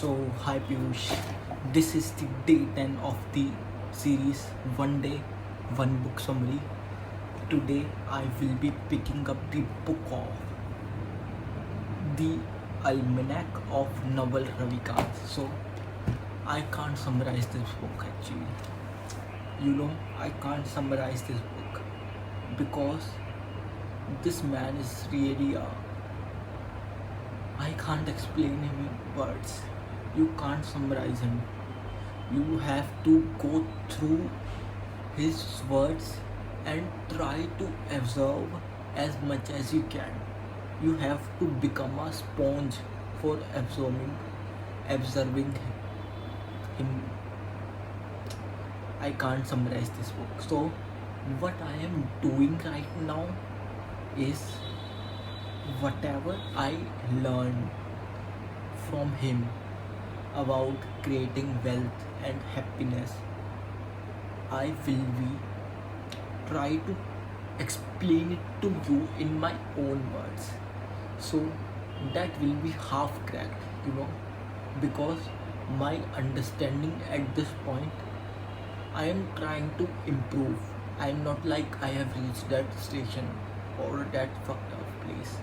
Hi Piyush, this is the day 10 of the series One Day, One Book Summary. Today I will be picking up the book of the Almanac of Naval Ravikant. I can't summarize this book actually. I can't summarize this book because this man is really I can't explain him in words. You can't summarize him. You have to go through his words and try to observe as much as you can. You have to become a sponge for observing him. I can't summarize this book. So, what I am doing right now is whatever I learned from him about creating wealth and happiness, I will be try to explain it to you in my own words. So that will be half cracked, because my understanding at this point, I am trying to improve. I am not like I have reached that station or that fucked up place.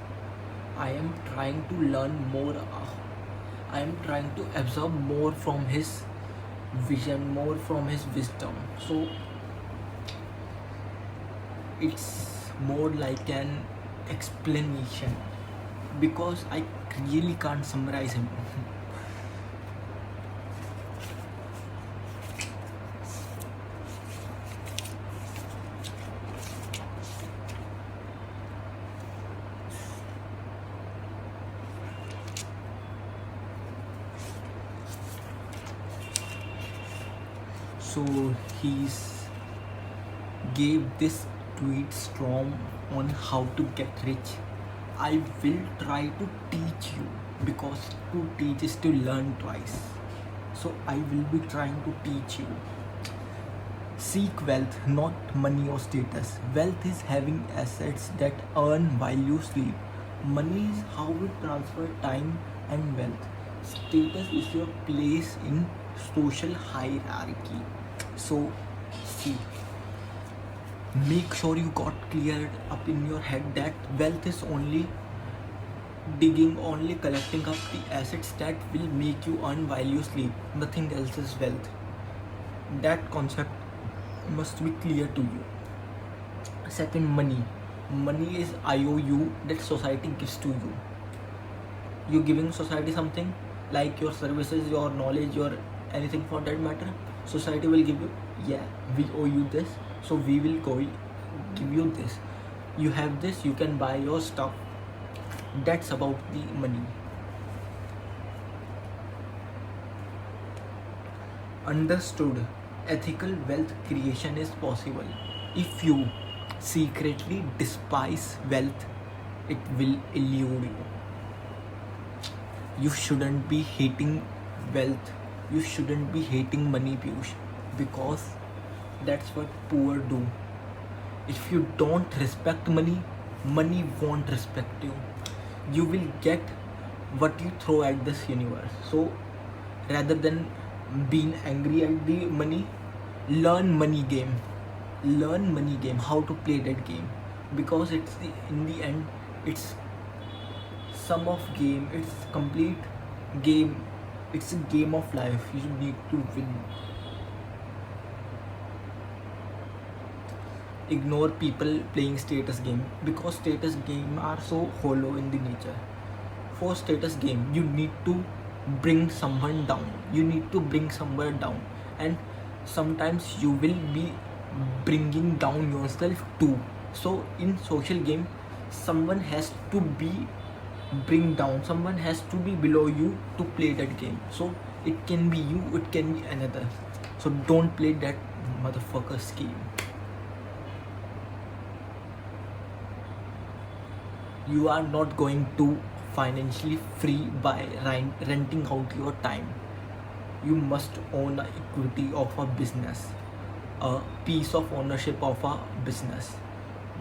I am trying to learn more. I am trying to absorb more from his vision, more from his wisdom. So it's more like an explanation because I really can't summarize him. So he's gave this tweet storm on how to get rich. I will try to teach you because to teach is to learn twice. So I will be trying to teach you. Seek wealth, not money or status. Wealth is having assets that earn while you sleep. Money is how you transfer time and wealth. Status is your place in social hierarchy. So, see, make sure you got cleared up in your head that wealth is only collecting up the assets that will make you earn while you sleep. Nothing else is wealth. That concept must be clear to you. Second, money. Money is IOU that society gives to you. You're giving society something like your services, your knowledge, your anything for that matter. Society will give you, yeah, we owe you this, so we will give you this. You have this, you can buy your stuff. That's about the money. Understood. Ethical wealth creation is possible. If you secretly despise wealth, it will elude you. You shouldn't be hating wealth. You shouldn't be hating money, Piyush, because that's what poor do. If you don't respect money, money won't respect you. You will get what you throw at this universe. So rather than being angry at the money, learn money game. Learn money game, how to play that game. Because in the end, it's sum of game, it's complete game. It's a game of life. You need to win. Ignore people playing status game because status game are so hollow in the nature. For status game, you need to bring someone down. You need to bring somewhere down, and sometimes you will be bringing down yourself too. So in social game, someone has to be bring down, someone has to be below you to play that game. So it can be you, it can be another. So don't play that motherfucker's game. You are not going to financially free by renting out your time. You must own the equity of a business, a piece of ownership of a business.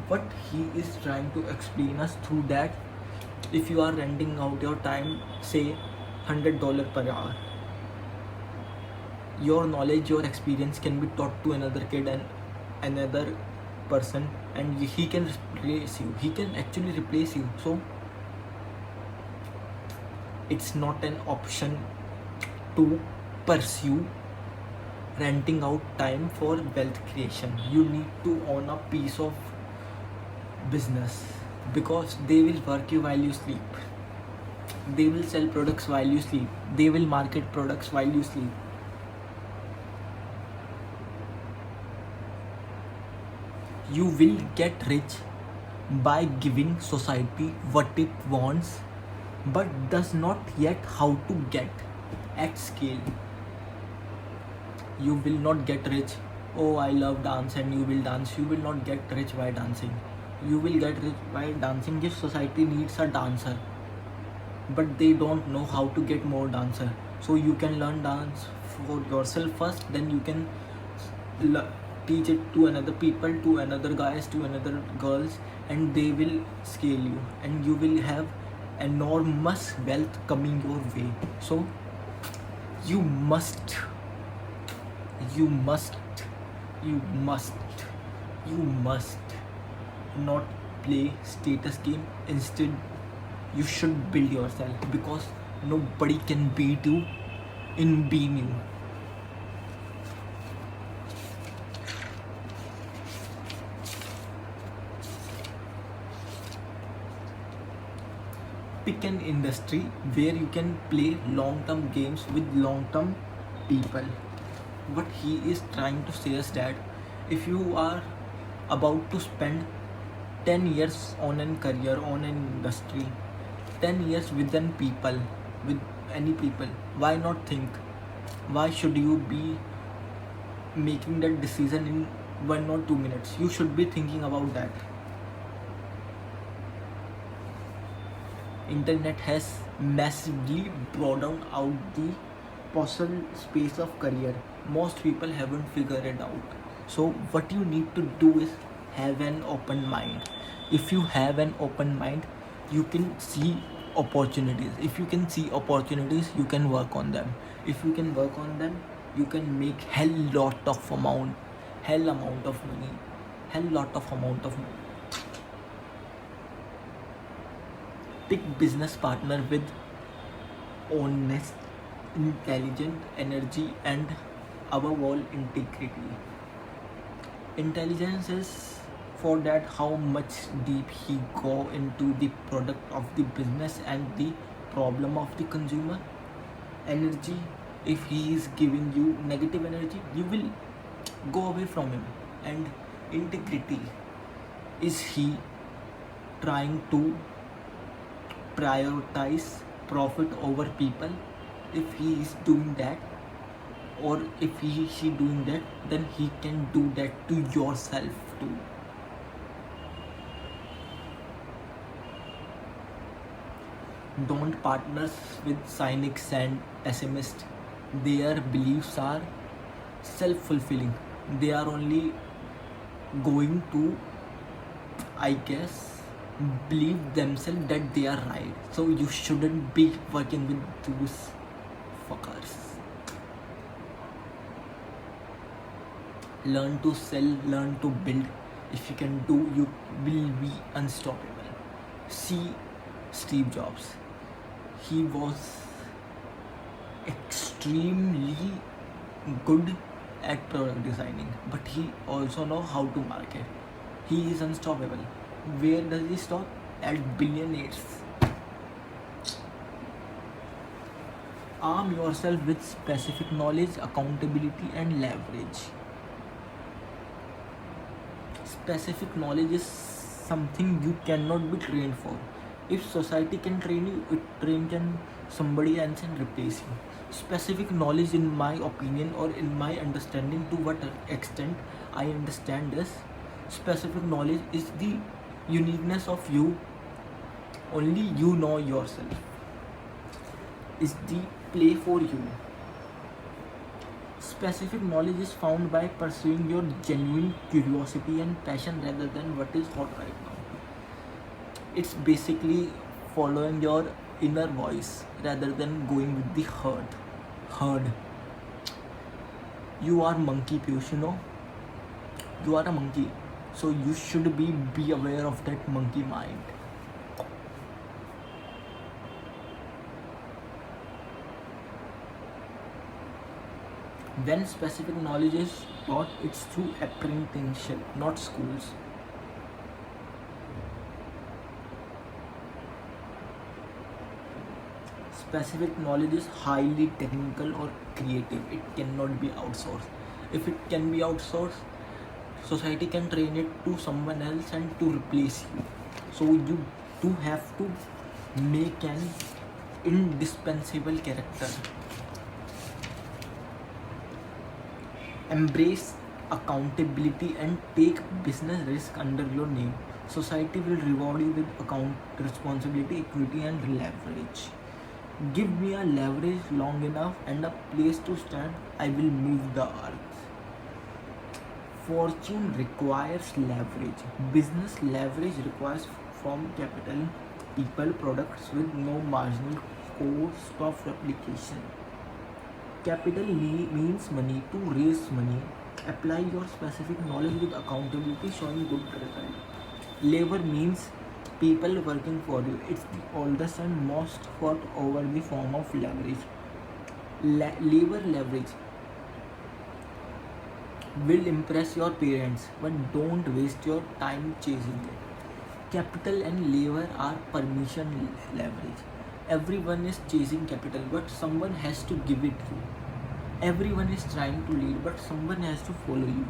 What he is trying to explain us through that, if you are renting out your time, say $100 per hour. Your knowledge, your experience can be taught to another kid and another person, and he can replace you. He can actually replace you. So it's not an option to pursue renting out time for wealth creation. You need to own a piece of business, because they will work you while you sleep. They will sell products while you sleep. They will market products while you sleep. You will get rich by giving society what it wants, but does not yet how to get at scale. You will not get rich. Oh, I love dance, and you will dance. You will not get rich by dancing. You will get rich by dancing if society needs a dancer, but they don't know how to get more dancer. So you can learn dance for yourself first, then you can teach it to another people, to another guys, to another girls, and they will scale you, and you will have enormous wealth coming your way. So you must you must you must you must not play status game. Instead, you should build yourself, because nobody can beat you in being you. Pick an industry where you can play long-term games with long-term people. What he is trying to say is that if you are about to spend 10 years on a career, on an industry, 10 years with any people, why not think? Why should you be making that decision in 1 or 2 minutes? You should be thinking about that. Internet has massively broadened out the possible space of career. Most people haven't figured it out. So what you need to do is have an open mind. If you have an open mind, you can see opportunities. If you can see opportunities, you can work on them. If you can work on them, you can make hell amount of money. Pick business partner with honest, intelligent, energy, and above all, integrity. Intelligence is for that how much deep he go into the product of the business and the problem of the consumer. Energy, if he is giving you negative energy, you will go away from him. And integrity, is he trying to prioritize profit over people? If he is doing that, or if she doing that, then he can do that to yourself too. Don't partners with cynics and pessimists. Their beliefs are self-fulfilling. They are only going to, I guess, believe themselves that they are right. So you shouldn't be working with those fuckers. Learn to sell, learn to build. If you can do, you will be unstoppable. See Steve Jobs. He was extremely good at product designing, but he also know how to market. He is unstoppable. Where does he stop? At billionaires. Arm yourself with specific knowledge, accountability, and leverage. Specific knowledge is something you cannot be trained for. If society can train you, it can somebody else and replace you. Specific knowledge, in my opinion, or in my understanding, to what extent I understand this, specific knowledge is the uniqueness of you. Only you know yourself. Is the play for you. Specific knowledge is found by pursuing your genuine curiosity and passion rather than what is hot right now. It's basically following your inner voice rather than going with the herd. You are monkey, Piyush, you know. You are a monkey, so you should be aware of that monkey mind. When specific knowledge is taught, it's through apprenticeship, not schools. Specific knowledge is highly technical or creative. It cannot be outsourced. If it can be outsourced, society can train it to someone else and to replace you. So you do have to make an indispensable character. Embrace accountability and take business risk under your name. Society will reward you with account responsibility, equity, and leverage. Give me a leverage long enough and a place to stand, I will move the earth. Fortune requires leverage. Business leverage requires from capital, people, products with no marginal cost of replication. Capital means money. To raise money, apply your specific knowledge with accountability showing good result. Labor means people working for you. It's the oldest and most fought over the form of leverage. Labor leverage will impress your parents, but don't waste your time chasing it. Capital and labor are permission leverage. Everyone is chasing capital, but someone has to give it you. Everyone is trying to lead, but someone has to follow you.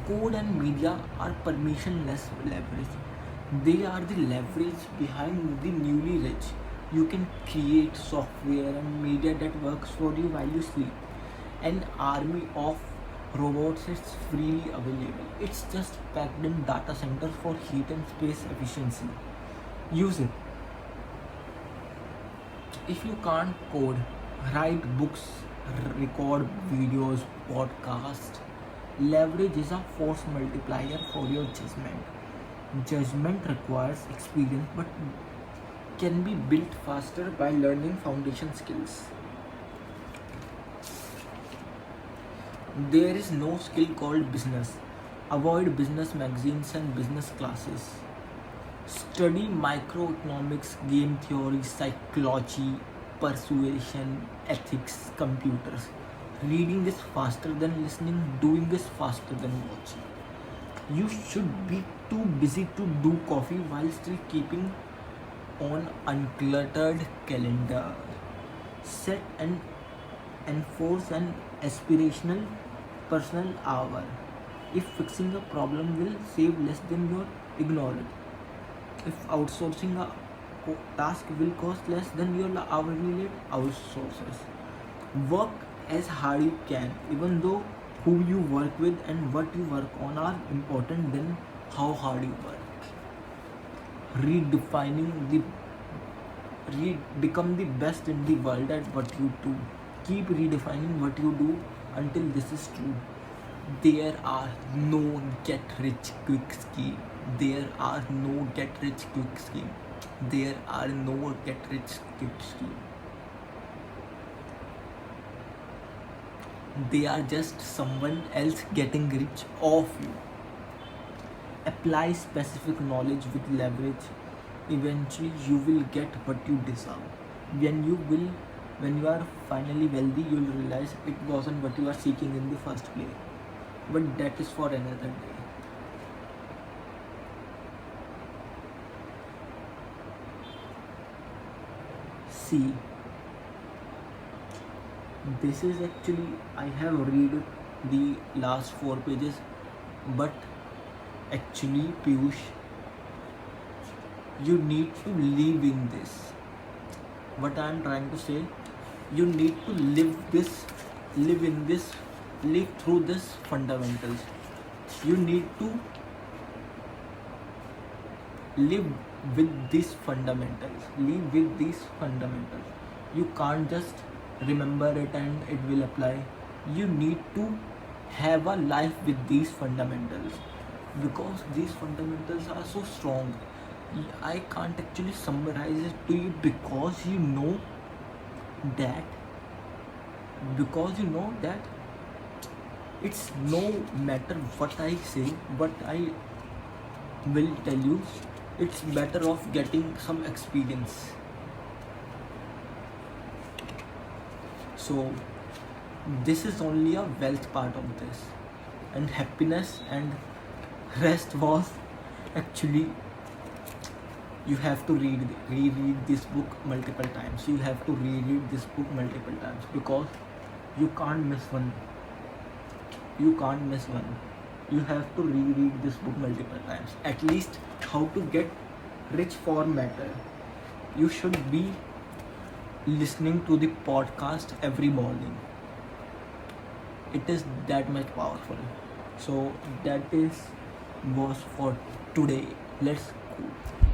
Code and media are permissionless leverage. They are the leverage behind the newly rich. You can create software and media that works for you while you sleep. An army of robots is freely available. It's just packed in data centers for heat and space efficiency. Use it. If you can't code, write books, record videos, podcast. Leverage is a force multiplier for your judgment. Judgment requires experience but can be built faster by learning foundation skills. There is no skill called business. Avoid business magazines and business classes. Study microeconomics, game theory, psychology, persuasion, ethics, computers. Reading is faster than listening, doing is faster than watching. You should be too busy to do coffee while still keeping on uncluttered calendar. Set and enforce an aspirational personal hour. If fixing a problem will save less than your ignore it. If outsourcing a task will cost less than your hourly rate, outsources. Work as hard you can, even though who you work with and what you work on are important than how hard you work. Become the best in the world at what you do. Keep redefining what you do until this is true. There are no get rich quick scheme. There are no get rich quick scheme. There are no get rich quick scheme. They are just someone else getting rich off you. Apply specific knowledge with leverage. Eventually you will get what you deserve. When you are finally wealthy, you will realize it wasn't what you are seeking in the first place. But that is for another day. See, this is actually, I have read the last 4 pages, but actually, Piyush, you need to live in this. What I am trying to say, you need to live through this fundamentals. You need to live with these fundamentals. Live with these fundamentals. You can't just remember it and it will apply. You need to have a life with these fundamentals because these fundamentals are so strong. I can't actually summarize it to you that because it's no matter what I say, what I will tell you, it's better off getting some experience. So this is only a wealth part of this, and happiness and rest was actually, you have to reread this book multiple times. You have to reread this book multiple times because you can't miss one. You can't miss one. You have to reread this book multiple times. At least how to get rich for matter. You should be listening to the podcast every morning. It is that much powerful. So that is was for today. Let's go.